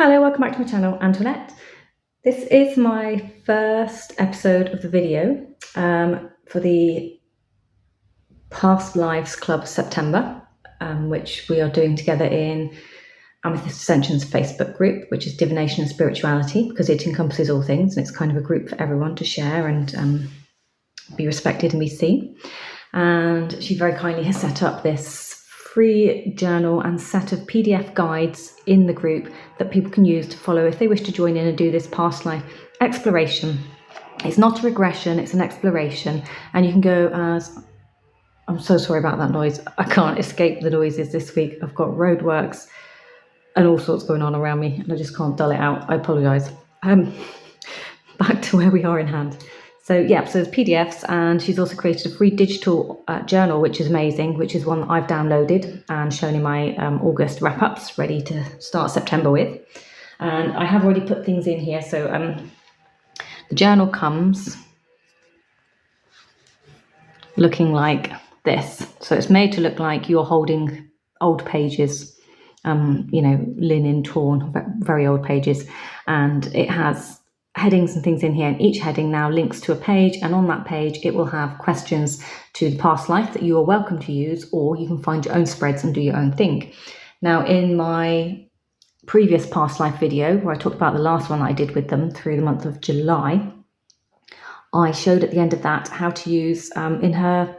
Hello, welcome back to my channel, Antoinette. This is my first episode of the video for the Past Lives Club September, which we are doing together in AmethystAscension's Facebook group, which is Divination and Spirituality, because it encompasses all things and it's kind of a group for everyone to share and be respected and be seen. And she very kindly has set up this free journal and set of PDF guides in the group that people can use to follow if they wish to join in and do this past life exploration. It's not a regression, it's an exploration, and you can go as, I'm so sorry about that noise, I can't escape the noises this week. I've got roadworks and all sorts going on around me and I just can't dull it out. I apologise. Back to where we are in hand. So yeah, so there's PDFs, and she's also created a free digital journal, which is amazing, which is one that I've downloaded and shown in my August wrap-ups, ready to start September with. And I have already put things in here. So the journal comes looking like this. So it's made to look like you're holding old pages, linen torn, very old pages. And it has headings and things in here, and each heading now links to a page, and on that page it will have questions to the past life that you are welcome to use, or you can find your own spreads and do your own thing. Now, in my previous past life video where I talked about the last one that I did with them through the month of July, I showed at the end of that how to use in her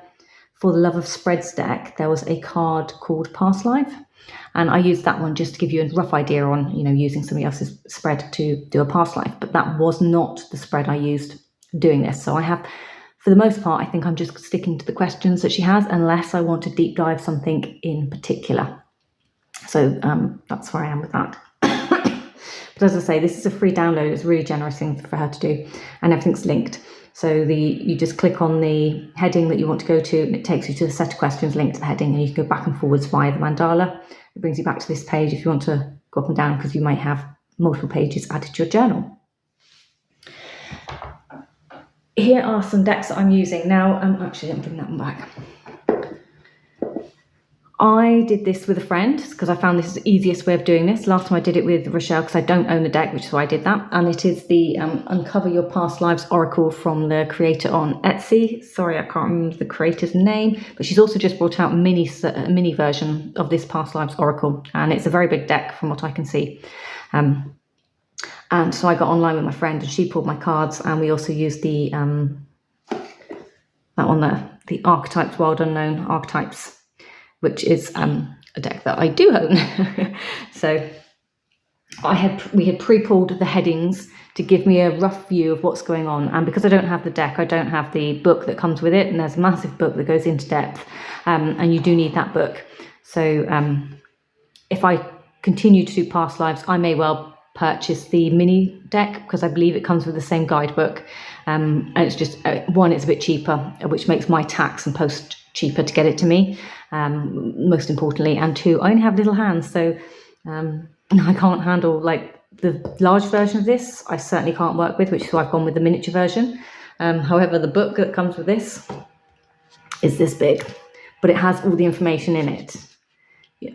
For the Love of Spreads deck, there was a card called Past Life. And I used that one just to give you a rough idea on, using somebody else's spread to do a past life. But that was not the spread I used doing this. So I have, for the most part, I think I'm just sticking to the questions that she has, unless I want to deep dive something in particular. So that's where I am with that. But as I say, this is a free download. It's a really generous thing for her to do. And everything's linked. So you just click on the heading that you want to go to, and it takes you to the set of questions linked to the heading, and you can go back and forwards via the mandala. It brings you back to this page if you want to go up and down, because you might have multiple pages added to your journal. Here are some decks that I'm using. Now, actually, let me bring that one back. I did this with a friend because I found this is the easiest way of doing this. Last time I did it with Rochelle because I don't own the deck, which is why I did that. And it is the Uncover Your Past Lives Oracle from the creator on Etsy. Sorry, I can't remember the creator's name, but she's also just brought out a mini version of this Past Lives Oracle. And it's a very big deck from what I can see. And so I got online with my friend and she pulled my cards, and we also used the that one there, the Archetypes, Wild Unknown Archetypes, which is a deck that I do own. So we had pre-pulled the headings to give me a rough view of what's going on. And because I don't have the deck, I don't have the book that comes with it. And there's a massive book that goes into depth. And you do need that book. So if I continue to do past lives, I may well purchase the mini deck, because I believe it comes with the same guidebook. And it's just, one, it's a bit cheaper, which makes my tax and post cheaper to get it to me, most importantly, and two, I only have little hands, so I can't handle like the large version of this. I certainly can't work with, which is why I've gone with the miniature version. However, the book that comes with this is this big, but it has all the information in it.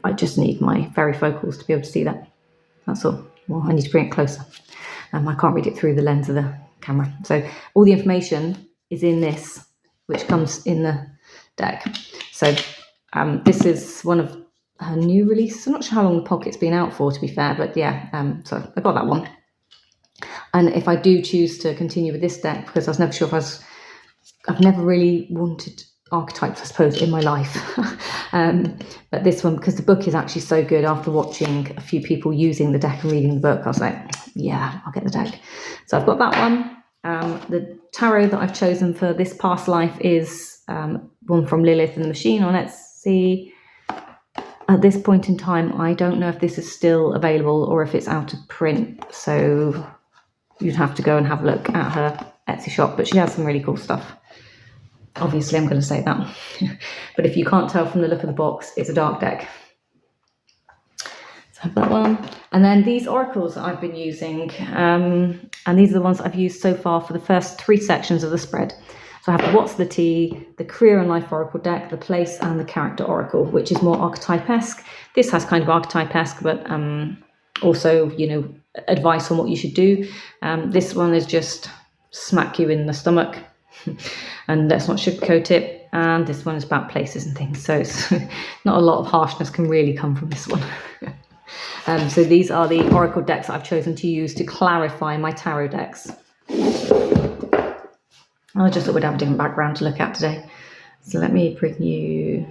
I just need my varifocals to be able to see that. That's all. Well, I need to bring it closer. I can't read it through the lens of the camera. So all the information is in this, which comes in the deck. So this is one of her new releases. I'm not sure how long the pocket's been out for, to be fair, but yeah, so I got that one. And if I do choose to continue with this deck, because I was never sure if I've never really wanted archetypes, I suppose, in my life. But this one, because the book is actually so good, after watching a few people using the deck and reading the book, I was like, yeah, I'll get the deck. So I've got that one. The tarot that I've chosen for this past life is one from Lilith the Machine on Etsy. At this point in time, I don't know if this is still available or if it's out of print. So you'd have to go and have a look at her Etsy shop, but she has some really cool stuff. Obviously, I'm going to say that. But if you can't tell from the look of the box, it's a dark deck. So I have that one. And then these oracles that I've been using, and these are the ones I've used so far for the first 3 sections of the spread. So I have the What's the Tea, the Career and Life Oracle deck, the Place, and the Character Oracle, which is more archetype-esque. This has kind of archetype-esque, but also, advice on what you should do. This one is just smack you in the stomach and let's not sugarcoat it. And this one is about places and things. So it's not a lot of harshness can really come from this one. So these are the oracle decks I've chosen to use to clarify my tarot decks. I just thought we'd have a different background to look at today. So let me bring you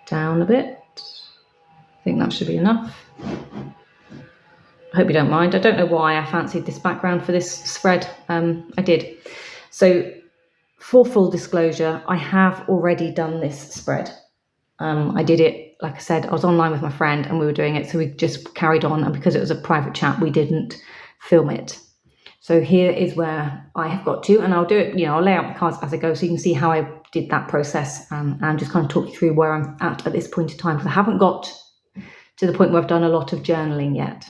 down a bit. I think that should be enough. I hope you don't mind. I don't know why I fancied this background for this spread. I did. So for full disclosure, I have already done this spread. I did it, like I said, I was online with my friend and we were doing it. So we just carried on. And because it was a private chat, we didn't film it. So here is where I have got to, and I'll do it, I'll lay out the cards as I go so you can see how I did that process and just kind of talk you through where I'm at this point in time, because I haven't got to the point where I've done a lot of journaling yet.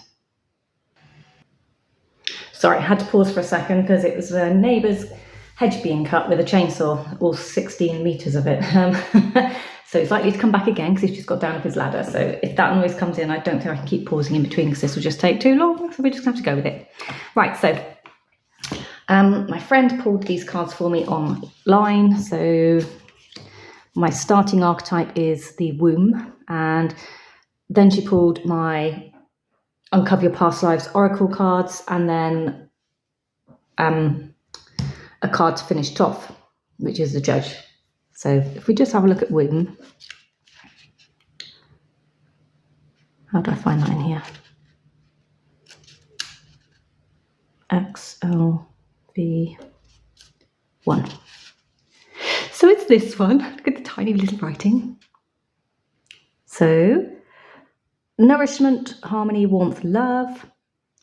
Sorry, I had to pause for a second because it was a neighbour's hedge being cut with a chainsaw, all 16 metres of it. So it's likely to come back again because he's just got down off his ladder. So if that noise comes in, I don't think I can keep pausing in between because this will just take too long. So we're just going to have to go with it. Right, so my friend pulled these cards for me online. So my starting archetype is the womb. And then she pulled my Uncover Your Past Lives Oracle cards, and then a card to finish it off, which is the Judge. So if we just have a look at womb. How do I find that in here? XLV1. So it's this one. Look at the tiny little writing. So nourishment, harmony, warmth, love.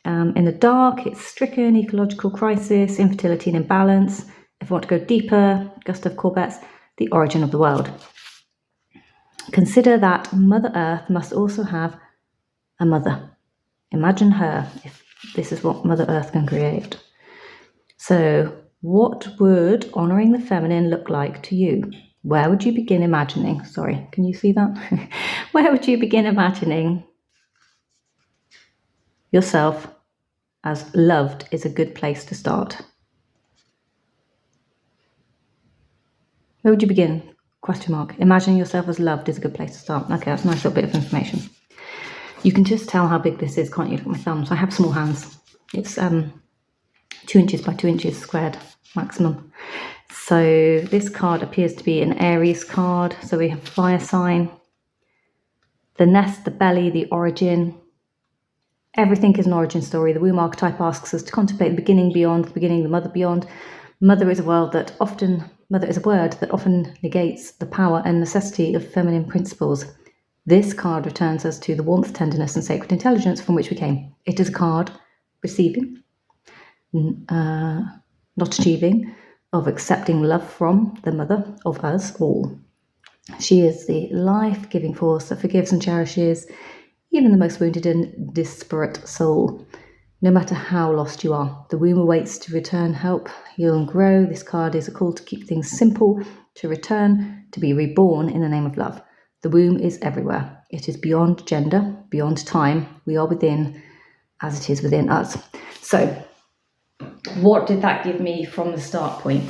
In the dark, it's stricken, ecological crisis, infertility and imbalance. If I want to go deeper, Gustav Courbet's The Origin of the World. Consider that Mother Earth must also have a mother. Imagine her, if this is what Mother Earth can create. So what would honouring the feminine look like to you? Where would you begin imagining? Sorry, can you see that? Where would you begin imagining yourself as loved is a good place to start? Where would you begin? Question mark. Imagining yourself as loved is a good place to start. Okay, that's a nice little bit of information. You can just tell how big this is, can't you? Look at my thumbs. I have small hands. It's 2 inches by 2 inches squared maximum. So this card appears to be an Aries card. So we have fire sign, the nest, the belly, the origin. Everything is an origin story. The womb archetype asks us to contemplate the beginning beyond, the beginning, the mother beyond. Mother is a word that often negates the power and necessity of feminine principles. This card returns us to the warmth, tenderness, and sacred intelligence from which we came. It is a card receiving, not achieving, of accepting love from the mother of us all. She is the life-giving force that forgives and cherishes even the most wounded and disparate soul. No matter how lost you are, the womb awaits to return, help, heal and grow. This card is a call to keep things simple, to return, to be reborn in the name of love. The womb is everywhere. It is beyond gender, beyond time. We are within as it is within us. So what did that give me from the start point?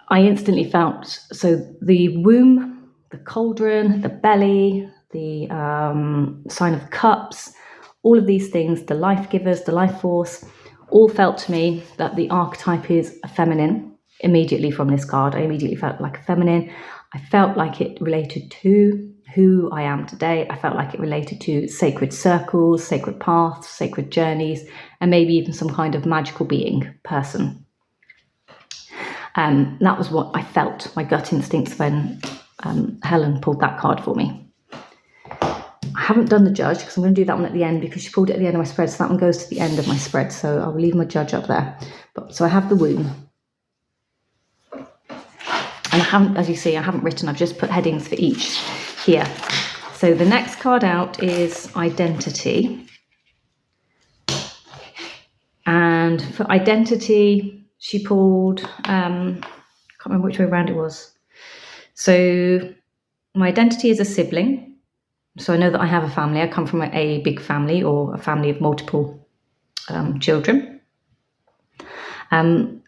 I instantly felt, so the womb, the cauldron, the belly, the sign of cups, all of these things, the life givers, the life force, all felt to me that the archetype is a feminine immediately from this card. I immediately felt like a feminine. I felt like it related to who I am today. I felt like it related to sacred circles, sacred paths, sacred journeys, and maybe even some kind of magical being, person. That was what I felt, my gut instincts when Helen pulled that card for me. I haven't done the Judge because I'm going to do that one at the end because she pulled it at the end of my spread, so that one goes to the end of my spread, so I'll leave my Judge up there. So I have the womb. And I haven't, as you see, I haven't written, I've just put headings for each here. So the next card out is Identity. And for Identity, she pulled, I can't remember which way around it was. So my identity is a sibling. So I know that I have a family. I come from a big family, or a family of multiple children. And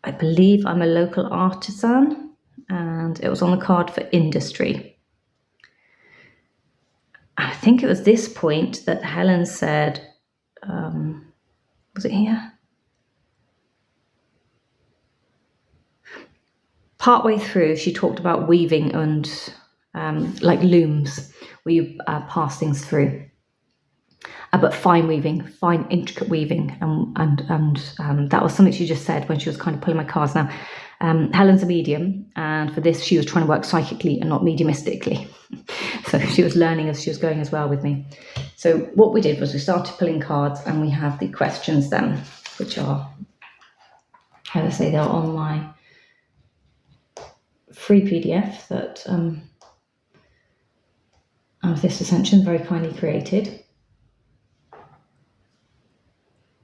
I believe I'm a local artisan, and it was on the card for industry. I think it was this point that Helen said, was it here? Partway through, she talked about weaving and like looms, where you pass things through. But fine weaving, fine intricate weaving, and that was something she just said when she was kind of pulling my cards. Now, Helen's a medium, and for this she was trying to work psychically and not mediumistically. So she was learning as she was going as well with me. So what we did was we started pulling cards, and we have the questions then, which are, how do I say, they're on my free PDF that AmethystAscension very kindly created.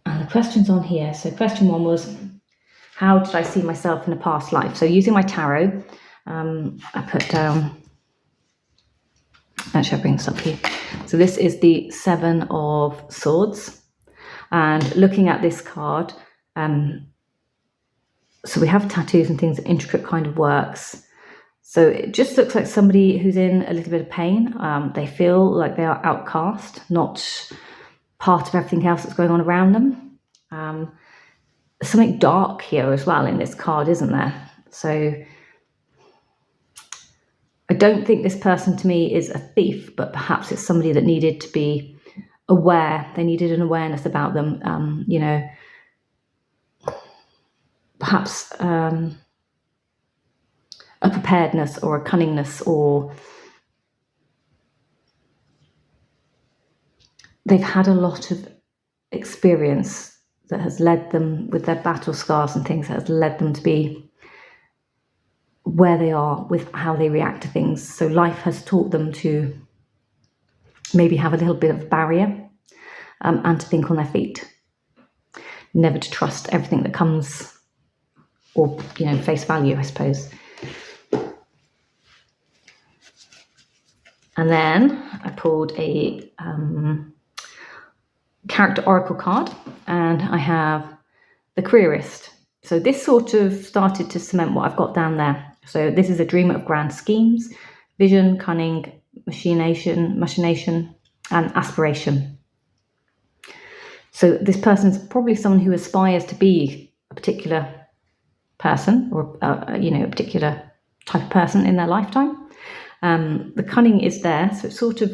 And the questions on here. So question 1 was, how did I see myself in a past life? So using my tarot, I put down, actually I'll bring this up here. So this is the 7 of Swords. And looking at this card, so we have tattoos and things, intricate kind of works. So it just looks like somebody who's in a little bit of pain. They feel like they are outcast, not part of everything else that's going on around them. Something dark here as well in this card, isn't there? So I don't think this person to me is a thief, but perhaps it's somebody that needed to be aware. They needed an awareness about them, you know, perhaps a preparedness or a cunningness, or they've had a lot of experience that has led them, with their battle scars and things, that has led them to be where they are with how they react to things. So life has taught them to maybe have a little bit of barrier, and to think on their feet, never to trust everything that comes, or, you know, face value, I suppose. And then I pulled a character oracle card, and I have the careerist. So this sort of started to cement what I've got down there. So this is a dreamer of grand schemes, vision, cunning, machination, and aspiration. So this person's probably someone who aspires to be a particular person, or you know, a particular type of person in their lifetime. The cunning is there, so it sort of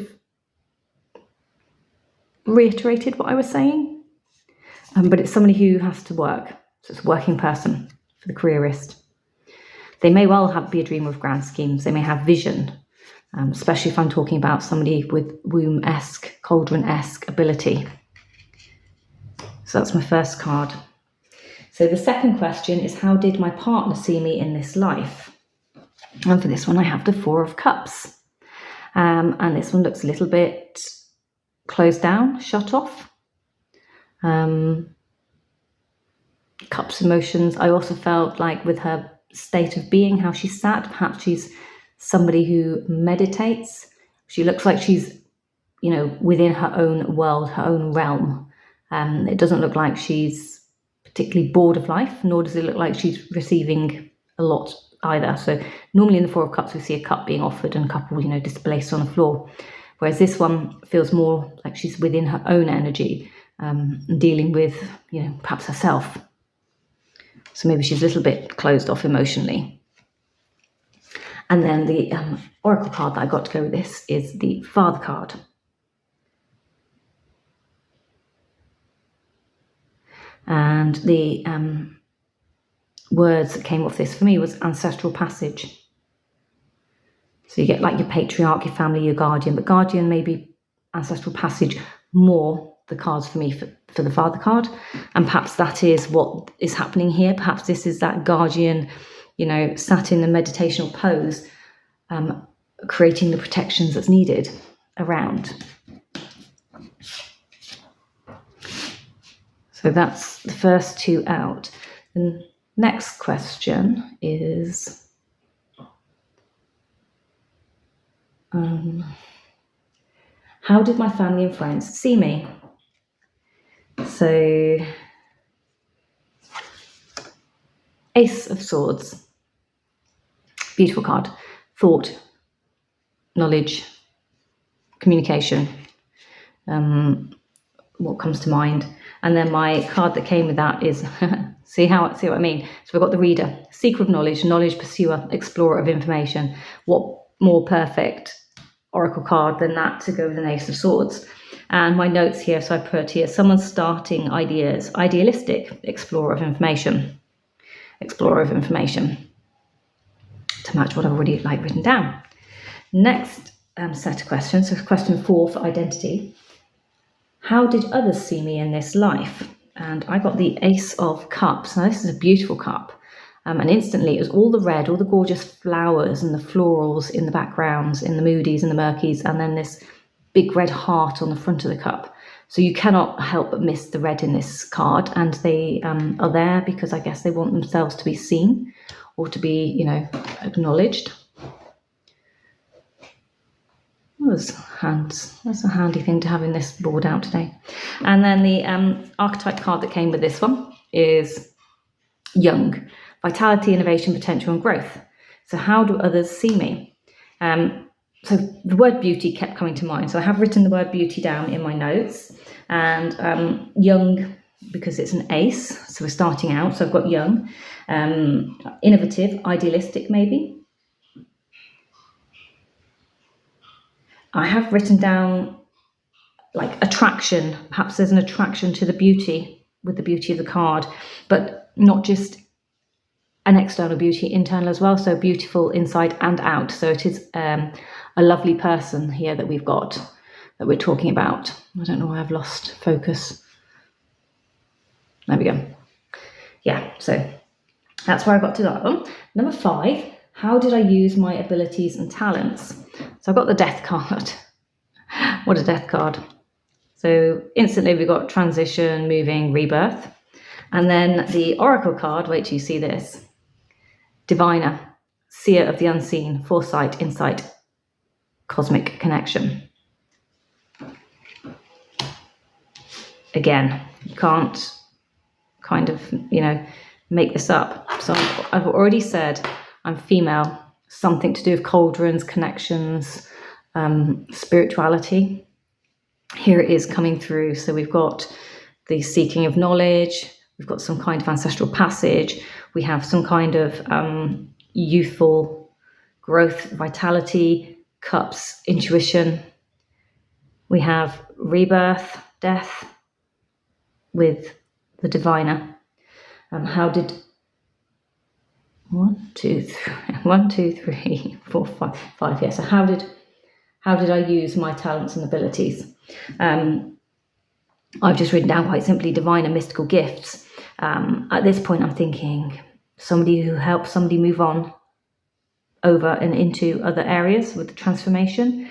reiterated what I was saying, but it's somebody who has to work, so it's a working person for the careerist. They may well be a dreamer of grand schemes. They may have vision, especially if I'm talking about somebody with womb-esque, cauldron-esque ability. So that's my first card. So the second question is, how did my partner see me in this life? And for this one, I have the 4 of Cups. And this one looks a little bit closed down, shut off. Cups emotions. I also felt like with her state of being, how she sat, perhaps she's somebody who meditates. She looks like she's, you know, within her own world, her own realm. It doesn't look like she's particularly bored of life, nor does it look like she's receiving a lot either. So normally in the 4 of Cups, we see a cup being offered and a cup, you know, displaced on the floor. Whereas this one feels more like she's within her own energy, dealing with, you know, perhaps herself. So maybe she's a little bit closed off emotionally. And then the oracle card that I got to go with this is the Father card. And the words that came off this for me was ancestral passage. So you get like your patriarch, your family, your guardian, but guardian may be ancestral passage more the cards for me for the Father card. And perhaps that is what is happening here. Perhaps this is that guardian, you know, sat in the meditational pose, creating the protections that's needed around. So that's the first 2 out. The next question is, How did my family and friends see me? So, Ace of Swords, beautiful card. Thought, knowledge, communication, what comes to mind. And then my card that came with that is, see what I mean? So we've got the reader, seeker of knowledge, knowledge pursuer, explorer of information. What more perfect oracle card than that to go with an Ace of Swords? And my notes here, so I put here, someone starting ideas, idealistic, explorer of information, to match what I've already written down. Next set of questions, so question 4 for identity. How did others see me in this life? And I got the Ace of Cups. Now this is a beautiful cup. And instantly it was all the red, all the gorgeous flowers and the florals in the backgrounds, in the moodies and the murkies, and then this big red heart on the front of the cup. So you cannot help but miss the red in this card, and they are there because I guess they want themselves to be seen or to be, acknowledged. That's a handy thing to have in this board out today. And then the archetype card that came with this one is young, vitality, innovation, potential, and growth. So how do others see me? So the word beauty kept coming to mind. So I have written the word beauty down in my notes, and young, because it's an ace, so we're starting out. So I've got young, innovative, idealistic, maybe. I have written down attraction. Perhaps there's an attraction to the beauty with the beauty of the card, but not just an external beauty, internal as well. So beautiful inside and out. So it is a lovely person here that we've got, that we're talking about. I don't know why I've lost focus. There we go. Yeah, so that's where I got to that one. Number 5, how did I use my abilities and talents? So I've got the death card. What a death card. So instantly we've got transition, moving, rebirth. And then the oracle card, wait till you see this. Diviner, seer of the unseen, foresight, insight, cosmic connection. Again, you can't make this up. So I've already said I'm female, something to do with cauldrons, connections, spirituality. Here it is coming through. So we've got the seeking of knowledge, we've got some kind of ancestral passage, we have some kind of youthful growth, vitality, cups, intuition. We have rebirth, death with the diviner. How did 1, 2, 3, 4, 5? Yeah. So how did I use my talents and abilities? I've just written down quite simply diviner, mystical gifts. At this point, I'm thinking somebody who helps somebody move on over and into other areas with the transformation.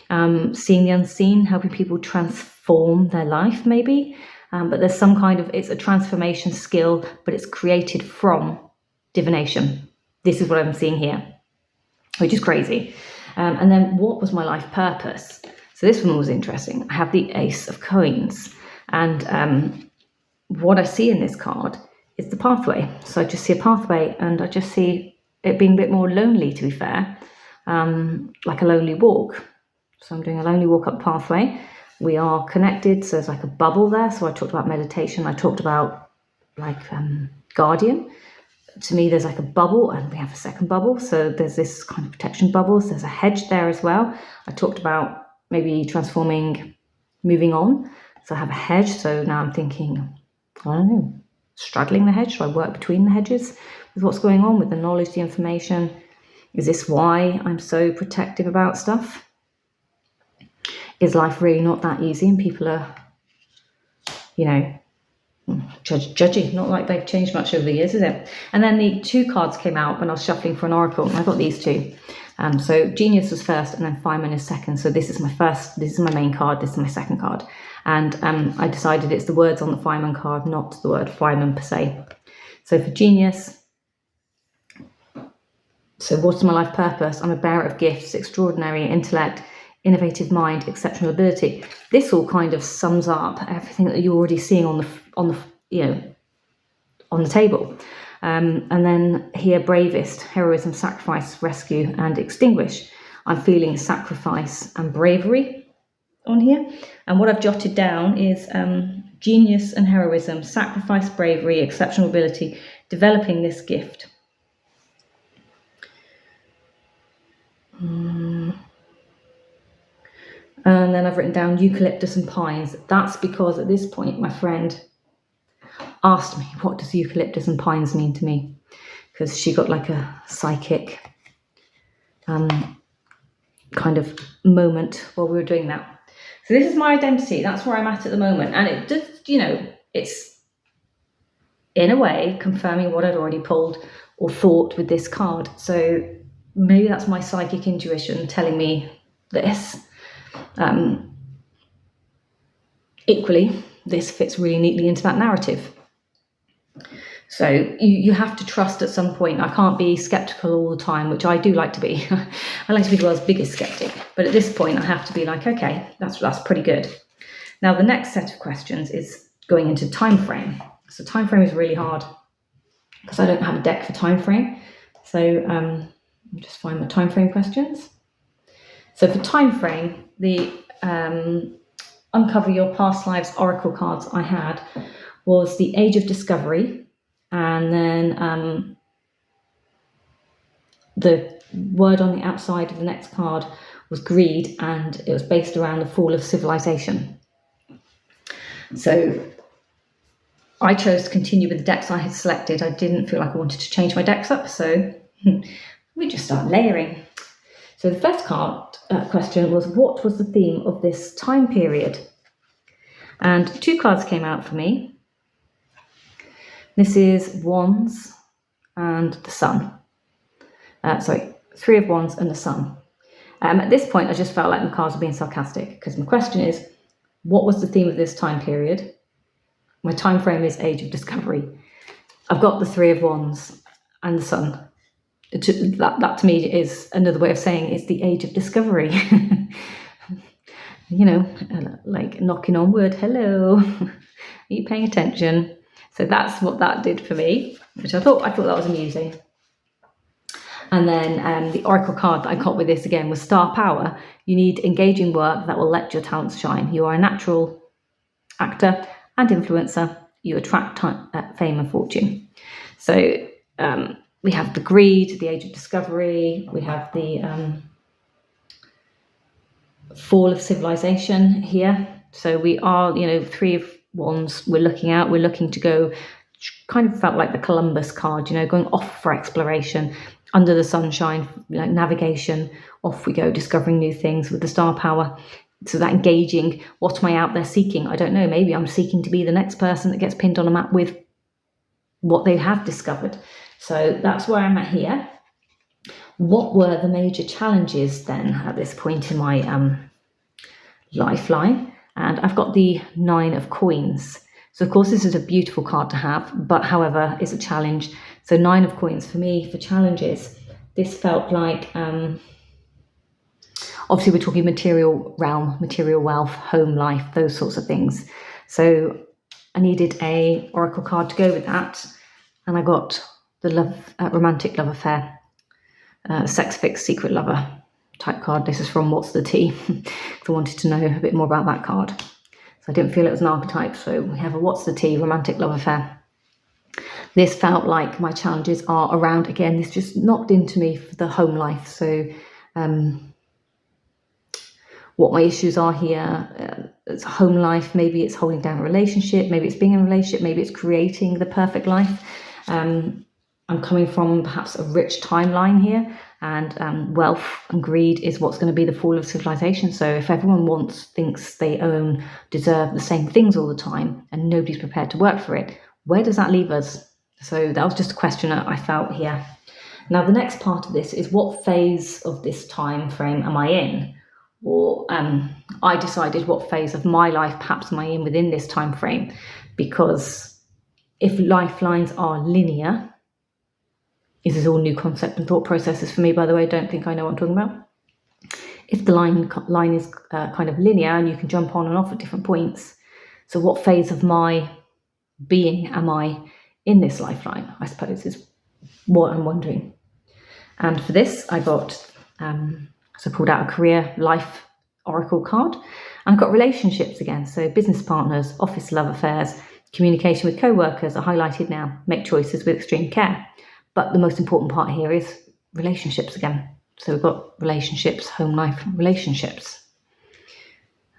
Seeing the unseen, helping people transform their life, maybe. But there's some kind of, it's a transformation skill, but it's created from divination. This is what I'm seeing here, which is crazy. And then what was my life purpose? So this one was interesting. I have the Ace of Coins, and what I see in this card is the pathway. So I just see a pathway, and I just see it being a bit more lonely, to be fair, like a lonely walk. So I'm doing a lonely walk up pathway. We are connected, so there's like a bubble there. So I talked about meditation. I talked about guardian. To me, there's like a bubble, and we have a second bubble. So there's this kind of protection bubbles. There's a hedge there as well. I talked about maybe transforming, moving on. So I have a hedge. So now I'm thinking, I don't know, straddling the hedge. Should I work between the hedges with what's going on, with the knowledge, the information? Is this why I'm so protective about stuff? Is life really not that easy, and people are, judgy? Not like they've changed much over the years, is it? And then the 2 cards came out when I was shuffling for an oracle, and I got these 2. So Genius was first, and then Fireman is second. So this is my first, this is my main card, this is my second card. And I decided it's the words on the Fireman card, not the word fireman per se. So for Genius, So what is my life purpose? I'm a bearer of gifts, extraordinary intellect, innovative mind, exceptional ability. This all kind of sums up everything that you're already seeing on the table. And then here, bravest, heroism, sacrifice, rescue, and extinguish. I'm feeling sacrifice and bravery on here. And what I've jotted down is genius and heroism, sacrifice, bravery, exceptional ability, developing this gift. And then I've written down eucalyptus and pines. That's because at this point, my friend asked me, what does eucalyptus and pines mean to me? Because she got like a psychic kind of moment while we were doing that. So this is my identity. That's where I'm at the moment. And it does, it's in a way confirming what I'd already pulled or thought with this card. So maybe that's my psychic intuition telling me this. Equally, this fits really neatly into that narrative. So you have to trust at some point. I can't be skeptical all the time, which I do like to be. I like to be the world's biggest skeptic. But at this point, I have to be like, okay, that's pretty good. Now, the next set of questions is going into time frame. So time frame is really hard because I don't have a deck for time frame. So I'll just find my time frame questions. So for time frame, the Uncover Your Past Lives Oracle cards I had was the Age of Discovery. And then the word on the outside of the next card was greed, and it was based around the fall of civilization. So I chose to continue with the decks I had selected. I didn't feel like I wanted to change my decks up, so we just start layering. So the first card question was, what was the theme of this time period? And 2 cards came out for me. This is Wands and the Sun. 3 of Wands and the Sun. At this point, I just felt like the cards were being sarcastic because my question is, what was the theme of this time period? My time frame is Age of Discovery. I've got the 3 of Wands and the Sun. That to me is another way of saying it's the Age of Discovery. Like knocking on wood. Hello, are you paying attention? So that's what that did for me, which I thought that was amusing. And then the oracle card that I got with this again was Star Power. You need engaging work that will let your talents shine. You are a natural actor and influencer. You attract fame and fortune. So we have the greed, the Age of Discovery. We have the fall of civilization here. So we are, 3 of Wands we're looking to go, kind of felt like the Columbus card, going off for exploration, under the sunshine, like navigation, off we go, discovering new things with the Star Power. So that engaging, what am I out there seeking? I don't know, maybe I'm seeking to be the next person that gets pinned on a map with what they have discovered. So that's where I'm at here. What were the major challenges then at this point in my lifeline? And I've got the 9 of Coins. So of course this is a beautiful card to have, but however, it's a challenge. So 9 of Coins for me, for challenges, this felt like, obviously we're talking material realm, material wealth, home life, those sorts of things. So I needed a oracle card to go with that. And I got the romantic love affair, sex fix, secret lover type card. This is from What's the Tea? Because I wanted to know a bit more about that card. So I didn't feel it was an archetype. So we have a What's the Tea? Romantic love affair. This felt like my challenges are around, again, this just knocked into me for the home life. So what my issues are here, it's home life, maybe it's holding down a relationship, maybe it's being in a relationship, maybe it's creating the perfect life. I'm coming from perhaps a rich timeline here, and wealth and greed is what's going to be the fall of civilization. So if everyone thinks they own, deserve the same things all the time, and nobody's prepared to work for it, where does that leave us? So that was just a question that I felt here. Now the next part of this is, what phase of this time frame am I in? Or I decided what phase of my life perhaps am I in within this time frame, because if lifelines are linear, This is all new concept and thought processes for me, by the way. Don't think I know what I'm talking about. If the line is kind of linear and you can jump on and off at different points, so what phase of my being am I in this lifeline, I suppose, is what I'm wondering. And for this, I got, so I pulled out a career life oracle card, and I've got relationships again. So business partners, office love affairs, communication with co-workers are highlighted now. Make choices with extreme care. But the most important part here is relationships again. So we've got relationships, home life, relationships.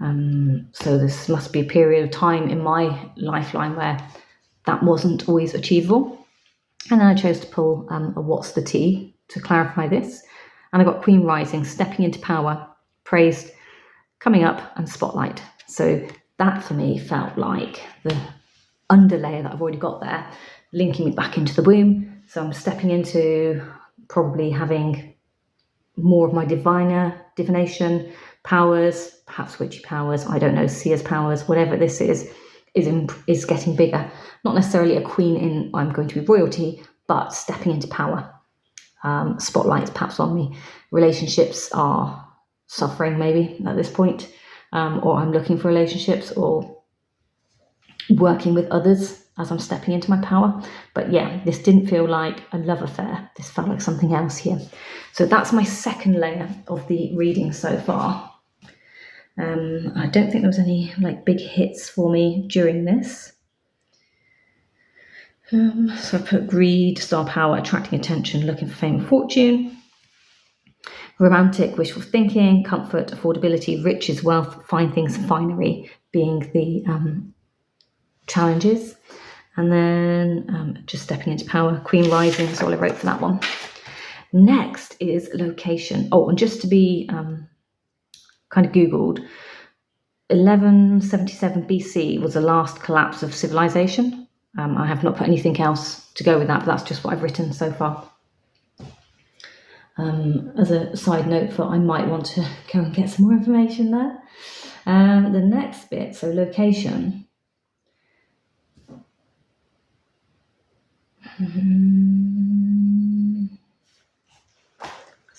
So this must be a period of time in my lifeline where that wasn't always achievable. And then I chose to pull a What's the Tea to clarify this. And I got Queen Rising, stepping into power, praised, coming up, and spotlight. So that for me felt like the underlayer that I've already got there, linking me back into the womb. So I'm stepping into probably having more of my divination powers, perhaps witchy powers, I don't know, seer's powers, whatever this is getting bigger. Not necessarily a queen in I'm going to be royalty, but stepping into power. Spotlights perhaps on me. Relationships are suffering maybe at this point, or I'm looking for relationships or working with others as I'm stepping into my power. But yeah, this didn't feel like a love affair. This felt like something else here. So that's my second layer of the reading so far. I don't think there was any like big hits for me during this. So I put greed, star power, attracting attention, looking for fame and fortune. Romantic, wishful thinking, comfort, affordability, riches, wealth, fine things, finery being the challenges. And then just stepping into power, Queen Rising is all I wrote for that one. Next is location. Oh, and just to be kind of Googled, 1177 BC was the last collapse of civilization. I have not put anything else to go with that, but that's just what I've written so far. As a side note for I might want to go and get some more information there. The next bit, so location. Is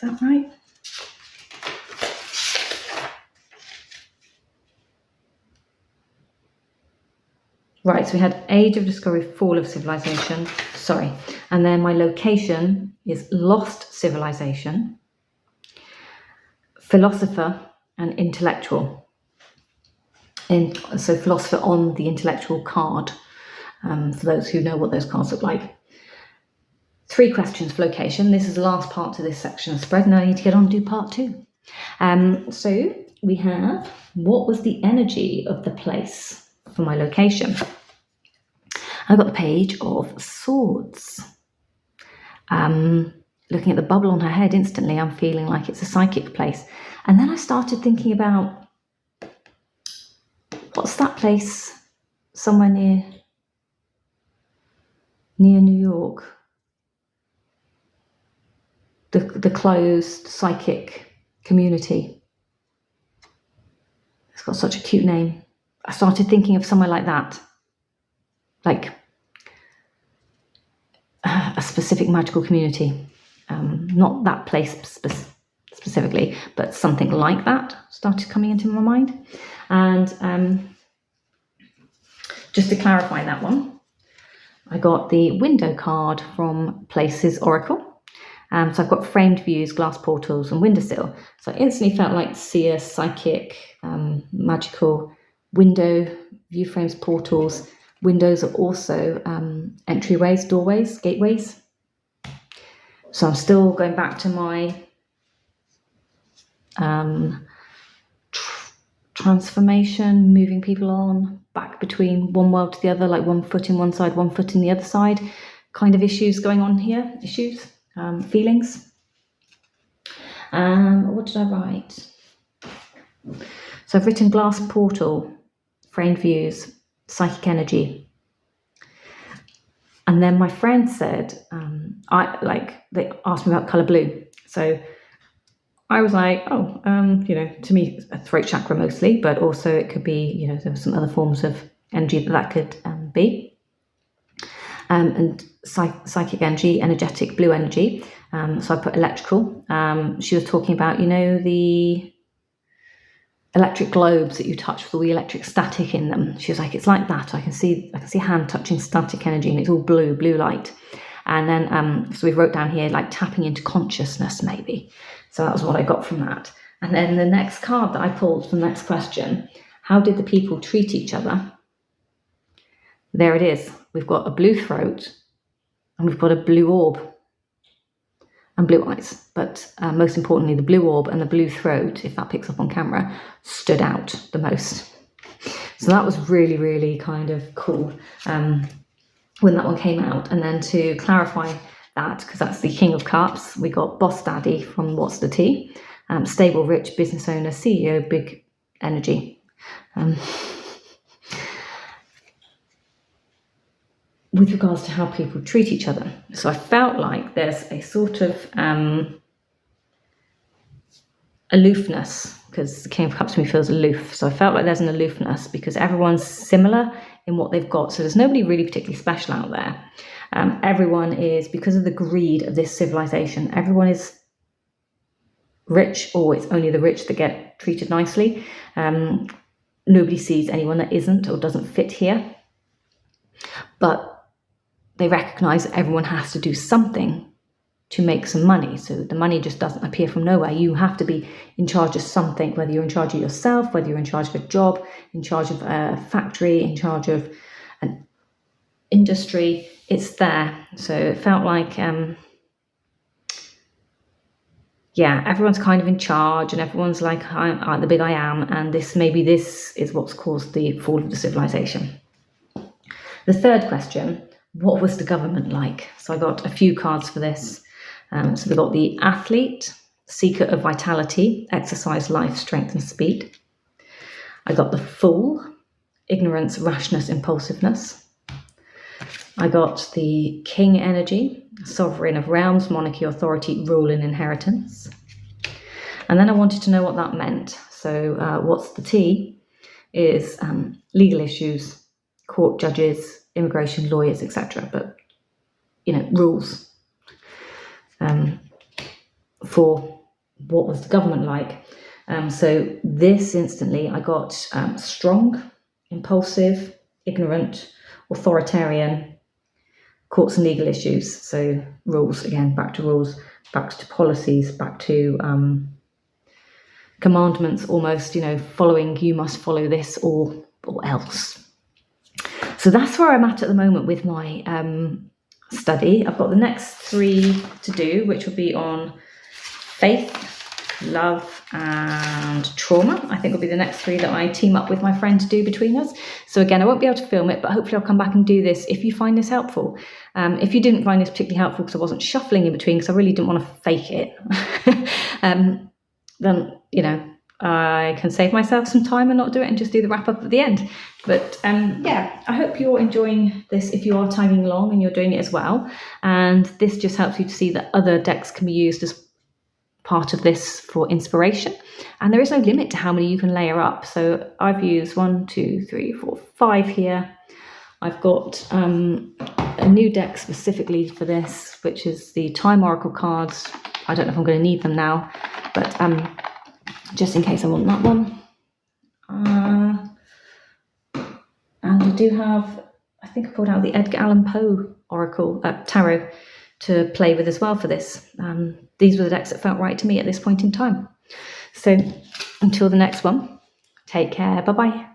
that right? Right, so we had Age of Discovery, Fall of Civilization, and then my location is Lost Civilization, Philosopher, and Intellectual. So Philosopher on the Intellectual card, for those who know what those cards look like. 3 questions for location. This is the last part to this section of spread, and I need to get on and do part 2. So we have, what was the energy of the place for my location? I got the Page of Swords. Looking at the bubble on her head, instantly I'm feeling like it's a psychic place. And then I started thinking about, what's that place somewhere near New York? The closed psychic community. It's got such a cute name. I started thinking of somewhere like that, like a specific magical community. Not that place specifically, but something like that started coming into my mind. And just to clarify that one, I got the window card from Places Oracle. So I've got framed views, glass portals, and windowsill. So I instantly felt like seer, psychic, magical window, view frames, portals. Windows are also entryways, doorways, gateways. So I'm still going back to my transformation, moving people on, back between one world to the other, like one foot in one side, one foot in the other side, kind of issues going on here, feelings. What did I write? So I've written glass portal, framed views, psychic energy. And then my friend said, they asked me about colour blue. So I was like, to me, it's a throat chakra mostly, but also it could be, there were some other forms of energy that could be. And psychic energy, energetic, blue energy. So I put electrical. She was talking about, you know, the electric globes that you touch with all the electric static in them. She was like, it's like that. I can see a hand touching static energy, and it's all blue light. And then so we wrote down here like tapping into consciousness, maybe. So that was what I got from that. And then the next card that I pulled for the next question: how did the people treat each other? There it is. We've got a blue throat, and we've got a blue orb and blue eyes. But most importantly, the blue orb and the blue throat, if that picks up on camera, stood out the most. So that was really, really kind of cool when that one came out. And then to clarify that, because that's the King of Cups, we got Boss Daddy from What's the Tea, stable, rich, business owner, CEO, big energy. With regards to how people treat each other. So I felt like there's a sort of aloofness, because the King of Cups to me feels aloof. So I felt like there's an aloofness because everyone's similar in what they've got. So there's nobody really particularly special out there. Everyone is, because of the greed of this civilization, everyone is rich, or it's only the rich that get treated nicely. Nobody sees anyone that isn't or doesn't fit here. But they recognize that everyone has to do something to make some money. So the money just doesn't appear from nowhere. You have to be in charge of something, whether you're in charge of yourself, whether you're in charge of a job, in charge of a factory, in charge of an industry. It's there. So it felt like, everyone's kind of in charge, and everyone's like, I'm the big I am. And this is what's caused the fall of the civilization. The third question: what was the government like? So I got a few cards for this. So we got the athlete, seeker of vitality, exercise, life, strength, and speed. I got the fool, ignorance, rashness, impulsiveness. I got the king energy, sovereign of realms, monarchy, authority, rule, and inheritance. And then I wanted to know what that meant. So what's the T is legal issues, court judges, immigration, lawyers, etc. But, rules for what was the government like. So this instantly, I got strong, impulsive, ignorant, authoritarian, courts and legal issues. So rules, again, back to rules, back to policies, back to commandments, almost, following, you must follow this or else. So that's where I'm at the moment with my study. I've got the next 3 to do, which will be on faith, love, and trauma. I think will be the next 3 that I team up with my friend to do between us. So again, I won't be able to film it, but hopefully I'll come back and do this if you find this helpful. If you didn't find this particularly helpful because I wasn't shuffling in between, because I really didn't want to fake it, then, I can save myself some time and not do it and just do the wrap up at the end. But I hope you're enjoying this if you are tagging along and you're doing it as well. And this just helps you to see that other decks can be used as part of this for inspiration. And there is no limit to how many you can layer up. So I've used 1, 2, 3, 4, 5 here. I've got a new deck specifically for this, which is the Time Oracle cards. I don't know if I'm going to need them now, but just in case I want that one. And I do have, I think I pulled out the Edgar Allan Poe Oracle Tarot to play with as well for this. These were the decks that felt right to me at this point in time. So until the next one, take care. Bye-bye.